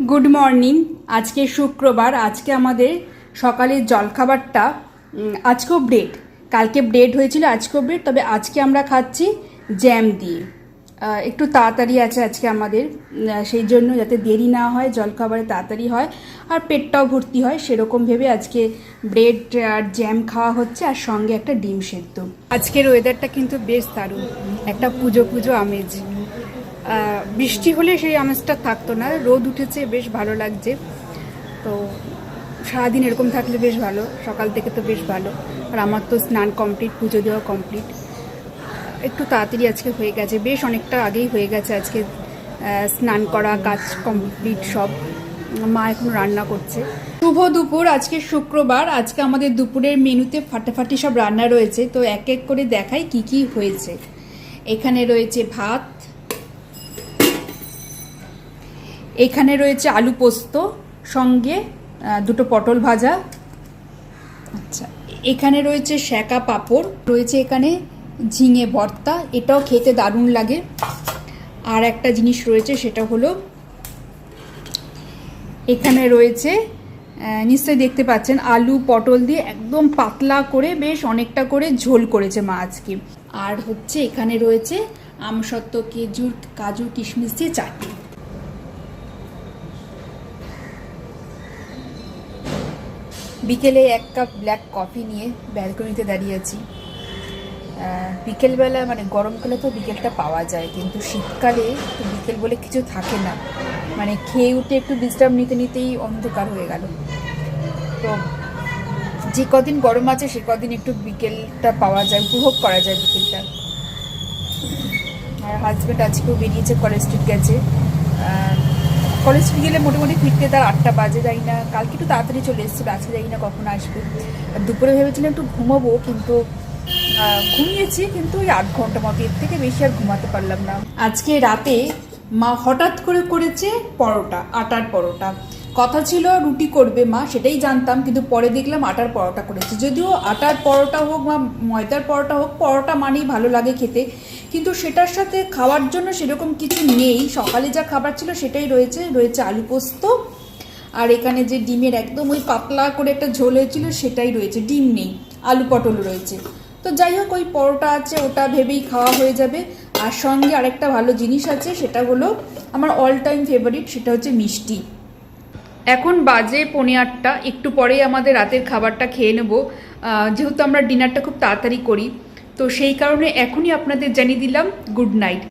Good morning. আজকে শুক্রবার। আজকে আমাদের সকালের জলখাবারটা আজকেও ব্রেড। কালকে ব্রেড হয়েছিল, আজকেও ব্রেড, তবে আজকে আমরা খাচ্ছি জ্যাম দিয়ে। একটু তাড়াতাড়ি আছে আজকে আমাদের, সেই জন্য যাতে দেরি না হয়, জলখাবারে তাড়াতাড়ি হয় আর পেটটাও ভর্তি হয়, সেরকম ভেবে আজকে ব্রেড আর জ্যাম খাওয়া হচ্ছে, আর সঙ্গে একটা ডিম সেদ্ধ। আজকের ওয়েদারটা কিন্তু বেশ দারুণ, একটা পুজো পুজো আমেজ। বৃষ্টি হলে সেই আমেজটা থাকতো না, রোদ উঠেছে, বেশ ভালো লাগছে। তো সারাদিন এরকম থাকলে বেশ ভালো, সকাল থেকে তো বেশ ভালো। আর আমার তো স্নান কমপ্লিট, পুজো দেওয়া কমপ্লিট, একটু তাড়াতাড়ি আজকে হয়ে গেছে, বেশ অনেকটা আগেই হয়ে গেছে আজকে স্নান করা, কাজ কমপ্লিট সব। মা এখন রান্না করছে। শুভ দুপুর। আজকে শুক্রবার। আজকে আমাদের দুপুরের মেনুতে ফাটাফাটি সব রান্না রয়েছে, তো এক এক করে দেখাই কি কি হয়েছে। এখানে রয়েছে ভাত, এখানে রয়েছে আলু পোস্ত, সঙ্গে দুটো পটল ভাজা। আচ্ছা, এখানে রয়েছে সেকা পাঁপড়, রয়েছে এখানে ঝিঙে ভর্তা, এটাও খেতে দারুণ লাগে। আর একটা জিনিস রয়েছে, সেটা হলো এখানে রয়েছে, নিশ্চয়ই দেখতে পাচ্ছেন, আলু পটল দিয়ে একদম পাতলা করে বেশ অনেকটা করে ঝোল করেছে মা আজকে। আর হচ্ছে এখানে রয়েছে আমসত্ত্ব, কাজু কিশমিশ দিয়ে চাটনি। বিকেলে এক কাপ ব্ল্যাক কফি নিয়ে ব্যালকনিতে দাঁড়িয়ে আছি। বিকেলবেলা, মানে গরমকালে তো বিকেলটা পাওয়া যায়, কিন্তু শীতকালে তো বিকেল বলে কিছু থাকে না, মানে খেয়ে উঠে একটু বিশ্রাম নিতে নিতেই অন্ধকার হয়ে গেল। তো যে কদিন গরম আছে সে কদিন একটু বিকেলটা পাওয়া যায়, উপভোগ করা যায় বিকেলটা। আর হাজব্যান্ড আজকেও বেরিয়েছে, কলেজ স্ট্রিট গেছে। কলেজ স্ট্রিট গেলে মোটামুটি ফিরতে তার 8টা বাজে, যাই না, কালকে একটু তাড়াতাড়ি চলে এসেছিল, আজকে যাই না কখন আসবে। দুপুরে ভেবেছিলাম একটু ঘুমাবো, কিন্তু ঘুমিয়েছি, কিন্তু ওই 8 ঘন্টা মতো, এর থেকে বেশি আর ঘুমাতে পারলাম না। আজকে রাতে মা হঠাৎ করে করেছে পরোটা, আটার পরোটা। কথা ছিল রুটি করবে মা, সেটাই জানতাম, কিন্তু পরে দেখলাম আটার পরোটা করেছে। যদিও আটার পরোটা হোক বা ময়দার পরোটা হোক, পরোটা মানেই ভালো লাগে খেতে, কিন্তু সেটার সাথে খাওয়ার জন্য সেরকম কিছু নেই। সকালে যা খাবার ছিল সেটাই রয়েছে আলু পোস্ত, আর এখানে যে ডিমের একদম ওই পাতলা করে একটা ঝোল হয়েছিল সেটাই রয়েছে, ডিম নেই, আলু পটল রয়েছে। তো যাই হোক, ওই পরোটা আছে, ওটা ভেবেই খাওয়া হয়ে যাবে। আর সঙ্গে আরেকটা ভালো জিনিস আছে, সেটা হলো আমার অল টাইম ফেভারিট, সেটা হচ্ছে মিষ্টি। এখন বাজে 8:15, একটু পরেই আমাদের রাতের খাবারটা খেয়ে নেব। যেহেতু আমরা ডিনারটা খুব তাড়াতাড়ি করি, তো সেই কারণে এখনই আপনাদের জানিয়ে দিলাম গুড নাইট।